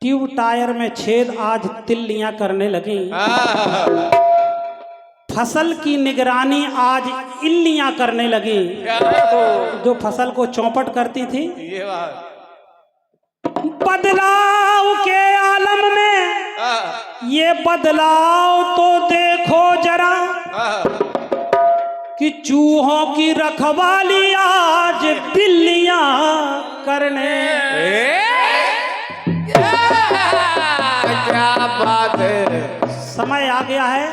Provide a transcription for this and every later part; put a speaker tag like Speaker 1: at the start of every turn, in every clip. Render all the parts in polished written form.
Speaker 1: Tube tyre में छेद आज तिल्लियां करने लगी। फसल की निगरानी आज इल्लियां करने लगी। जो फसल को चौपट करती थी।
Speaker 2: ये बात
Speaker 1: बदलाव के आलम में ये बदलाव तो देखो जरा कि चूहों की रखवाली आज बिल्लियां करने।
Speaker 2: क्या बात है।
Speaker 1: समय आ गया है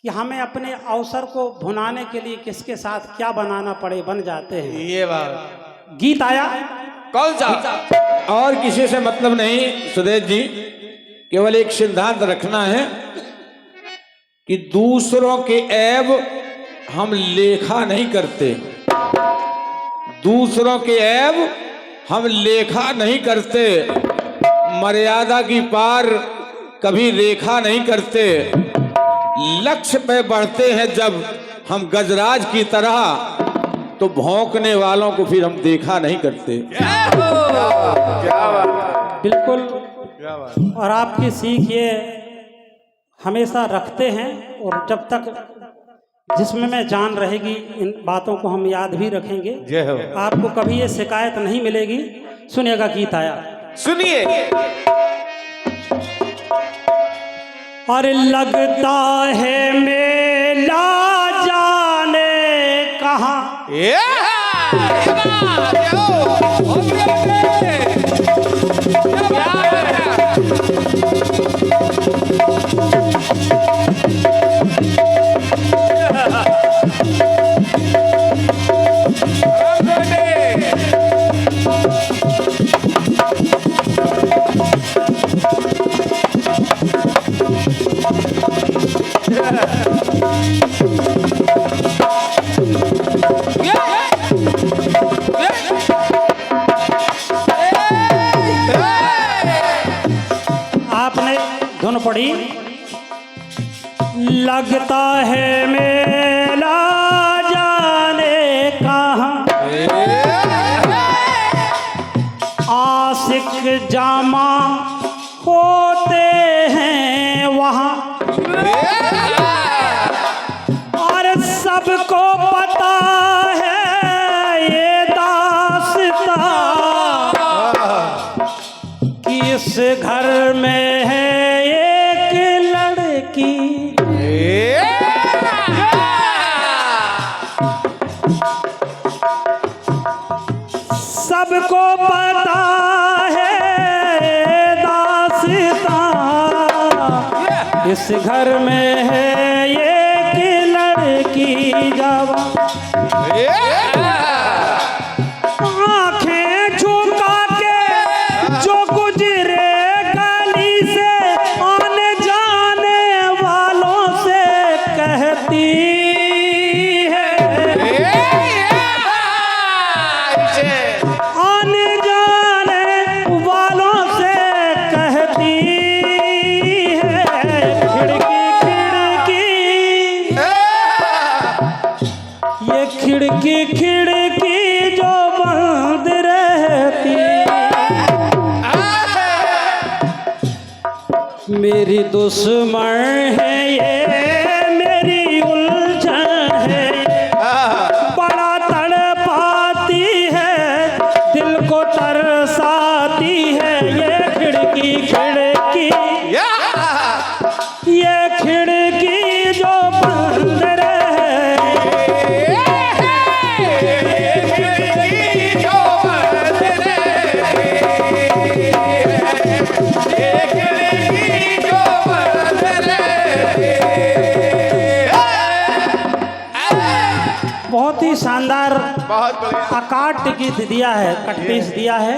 Speaker 1: कि हमें अपने अवसर को भुनाने के लिए किसके साथ क्या बनाना पड़े बन जाते हैं।
Speaker 2: ये बात
Speaker 1: गीत आया
Speaker 2: कौन सा?
Speaker 3: और किसी से मतलब नहीं सुदेश जी, केवल एक सिद्धांत रखना है कि दूसरों के ऐब हम लेखा नहीं करते। दूसरों के ऐब हम लेखा नहीं करते। मर्यादा की पार कभी रेखा नहीं करते। लक्ष्य पे बढ़ते हैं जब हम गजराज की तरह, तो भौंकने वालों को फिर हम देखा नहीं करते।
Speaker 2: क्या बात
Speaker 1: बिल्कुल।
Speaker 2: क्या बात।
Speaker 1: और आपकी सीख ये हमेशा रखते हैं और जब तक जिसमें में जान रहेगी इन बातों को हम याद भी रखेंगे।
Speaker 2: जय हो।
Speaker 1: आपको कभी ये शिकायत नहीं मिलेगी। सुनिएगा गीत आया।
Speaker 2: सुनिए।
Speaker 1: और लगता है मेला जाने कहाँ। आपने धुन पड़ी। लगता है मेला जाने कहाँ, आशिक जामा होते हैं वहाँ। और सबको पता है ये दास्तां कि इस घर में है एक लड़की। सबको पता है दास्तां इस घर में है एक लड़की जवान। आंखें झुका के जो गुजरे गली से आने जाने वालों से कहती है। आने जाने वालों से कहती है। खिड़की खिड़की जो बंद रहती। मेरी दुश्मन है ये मेरी उलझन है। बड़ा तड़पाती है दिल को तरसाती है। ये खिड़की खिड़की ये खिड़की जो बंद बहुत ही शानदार
Speaker 2: बहुत बढ़िया
Speaker 1: अकाट गीत दिया है, कटपीस दिया है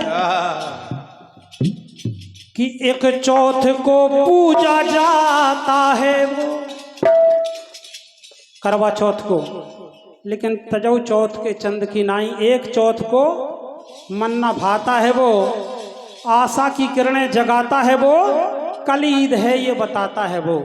Speaker 1: कि एक चौथ को पूजा जाता है वो करवा चौथ को, लेकिन तजौ चौथ के चंद की नाई एक चौथ को मन्ना भाता है वो। आशा की किरणें जगाता है वो, कल ईद है ये बताता है वो।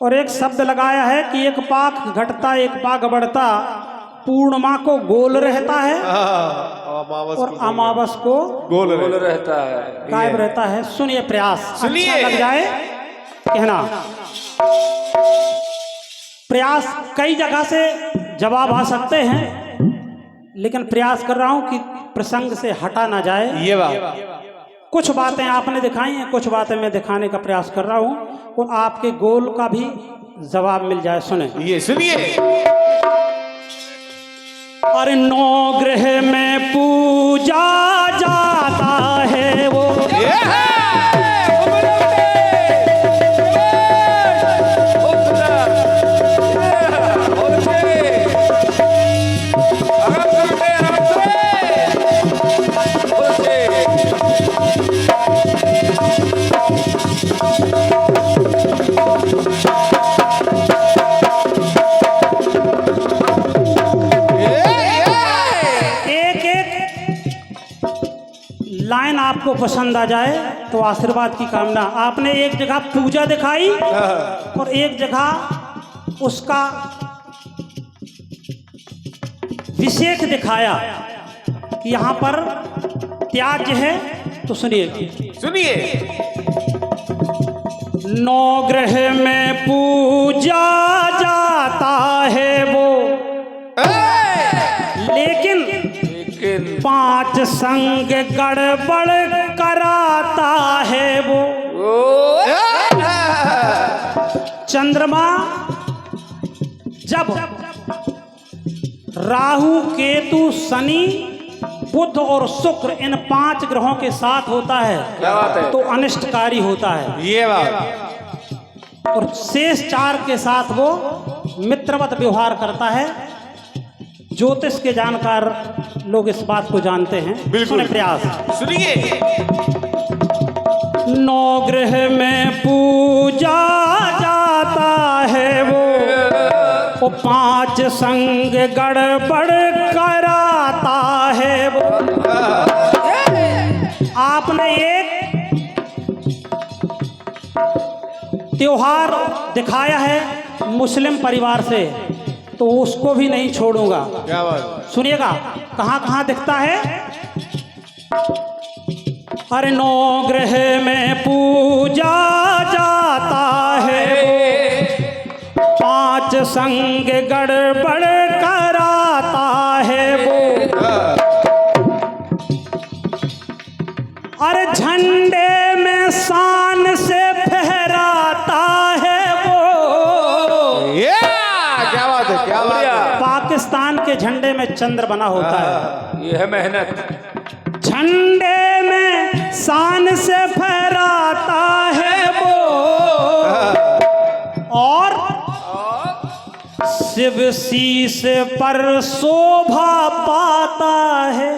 Speaker 1: और एक शब्द लगाया है कि एक पाक घटता एक पाक बढ़ता, पूर्णिमा को गोल रहता है
Speaker 2: अमावस
Speaker 1: और अमावस को
Speaker 2: गोल
Speaker 4: रहता है।
Speaker 1: कायम रहता है। सुनिए प्रयास,
Speaker 2: सुनिए।
Speaker 1: अच्छा लग जाए कहना। प्रयास कई जगह से जवाब आ सकते हैं, लेकिन प्रयास कर रहा हूं कि प्रसंग से हटा ना जाए।
Speaker 2: ये बात
Speaker 1: कुछ बातें आपने दिखाई हैं, कुछ बातें मैं दिखाने का प्रयास कर रहा हूं और आपके गोल का भी जवाब मिल जाए। सुने,
Speaker 2: ये सुनिए।
Speaker 1: और नौ ग्रह में पूजा जाता है वो, लाइन आपको पसंद आ जाए तो आशीर्वाद की कामना। आपने एक जगह पूजा दिखाई और एक जगह उसका विशेष दिखाया कि यहाँ पर त्याज्य है। तो सुनिए,
Speaker 2: सुनिए।
Speaker 1: नौ ग्रह में पूजा जाता है वो, लेकिन 5 संग गड़बड़ कराता है वो। चंद्रमा जब राहु केतु शनि बुध और शुक्र इन 5 ग्रहों के साथ होता है,
Speaker 4: क्या बात है?
Speaker 1: तो अनिष्टकारी होता है।
Speaker 2: ये बात।
Speaker 1: और शेष 4 के साथ वो मित्रवत व्यवहार करता है। ज्योतिष के जानकार लोग इस बात को जानते हैं।
Speaker 2: बिल्कुल।
Speaker 1: सुने प्रयास,
Speaker 2: सुनिए।
Speaker 1: 9 ग्रह में पूजा जाता है वो 5 संग गड़बड़ कराता है वो। आपने एक त्योहार दिखाया है मुस्लिम परिवार से, तो उसको भी नहीं छोड़ूंगा।
Speaker 2: क्या बात।
Speaker 1: सुनिएगा कहां कहां दिखता है। हर 9 ग्रह में पूजा जाता है वो 5 संग गड़बड़ कराता है वो। अरे झंडे में शान से फहराता है वो।
Speaker 2: क्या बात है, क्या बात है।
Speaker 1: पाकिस्तान के झंडे में चंद्र बना होता है।
Speaker 4: ये है मेहनत।
Speaker 1: झंडे में शान से फहराता है वो और शिव शीश पर शोभा पाता है।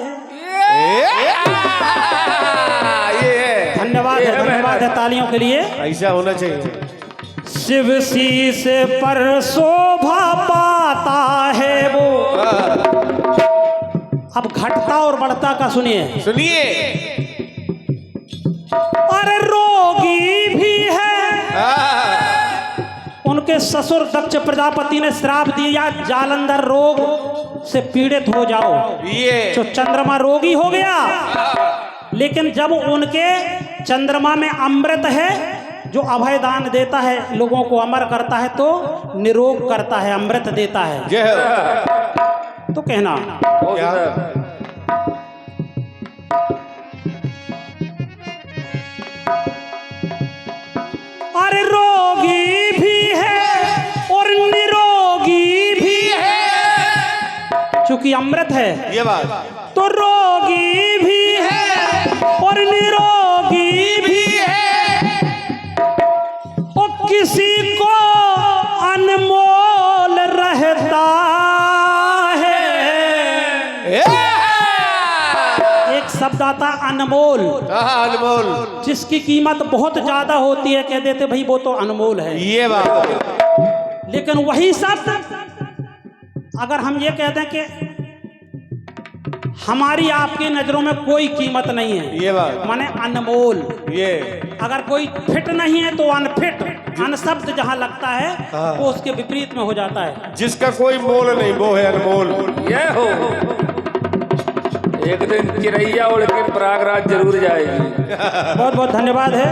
Speaker 1: धन्यवाद है, धन्यवाद है तालियों के लिए।
Speaker 2: ऐसा होना चाहिए।
Speaker 1: शिव शीश पर शोभा पाता है वो। अब घटता और बढ़ता का सुनिए।
Speaker 2: सुनिए।
Speaker 1: अरे रोगी भी है, उनके ससुर दक्ष प्रजापति ने श्राप दिया जालंधर रोग से पीड़ित हो जाओ।
Speaker 2: ये
Speaker 1: तो चंद्रमा रोगी हो गया, लेकिन जब उनके चंद्रमा में अमृत है जो अभय दान देता है, लोगों को अमर करता है, तो निरोग करता है, अमृत देता है।
Speaker 2: जय हो।
Speaker 1: तो कहना
Speaker 2: क्या?
Speaker 1: अरे रोगी भी है और निरोगी भी है, चूंकि अमृत है
Speaker 2: ये बात।
Speaker 1: तो रोगी भी है और निरोगी भी है। और किसी को अनमोल रहता है। एक शब्द आता अनमोल,
Speaker 2: अनमोल।
Speaker 1: जिसकी कीमत बहुत ज्यादा होती है, कह देते भाई वो तो अनमोल है।
Speaker 2: ये बात।
Speaker 1: लेकिन वही शब्द अगर हम ये कहते हैं कि हमारी आपकी नजरों में कोई कीमत नहीं है,
Speaker 2: ये बात।
Speaker 1: माने अनमोल।
Speaker 2: ये
Speaker 1: अगर कोई फिट नहीं है तो अनफिट, अनशब्द जहाँ लगता है वो उसके विपरीत में हो जाता है।
Speaker 2: जिसका कोई मोल नहीं वो है अनमोल।
Speaker 4: ये हो, एक दिन चिड़ैया उड़ के प्रयागराज जरूर जाएगी।
Speaker 1: बहुत बहुत धन्यवाद है।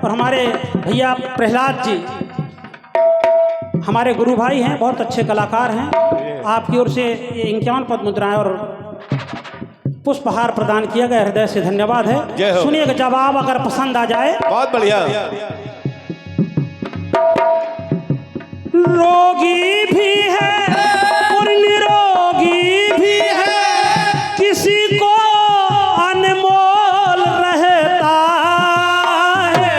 Speaker 1: और हमारे भैया प्रहलाद जी हमारे गुरु भाई हैं, बहुत अच्छे कलाकार हैं। आपकी ओर से ये 51 पद मुद्राएं और पुष्पहार प्रदान किया गया, हृदय से धन्यवाद
Speaker 2: जय
Speaker 1: है।
Speaker 2: हो।
Speaker 1: सुनिए जवाब अगर पसंद आ जाए।
Speaker 2: बहुत बढ़िया।
Speaker 1: रोगी भी है और निरोगी भी है, किसी को अनमोल रहता है।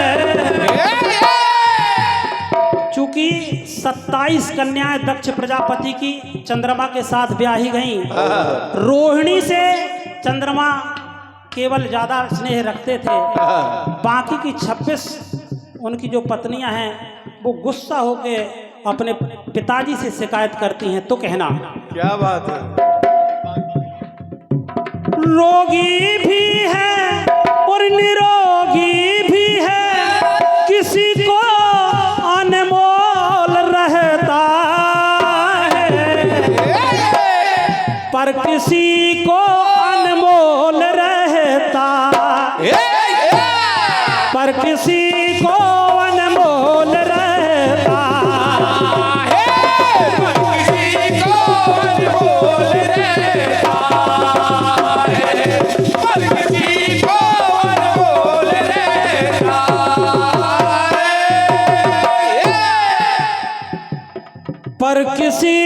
Speaker 1: चूंकि 27 कन्याएं दक्ष प्रजापति की चंद्रमा के साथ ब्याही गईं, रोहिणी से चंद्रमा केवल ज्यादा स्नेह रखते थे, बाकी की 26 उनकी जो पत्नियां हैं वो गुस्सा होके अपने पिताजी से शिकायत करती हैं। तो कहना
Speaker 2: क्या बात है।
Speaker 1: रोगी भी है और निरोगी भी है, किसी को अनमोल रहता है, पर किसी को अनमोल रहता, पर किसी को अनमोल रहता है, पर किसी को अनमोल रहता है, पर किसी को अनमोल रहता है, पर किसी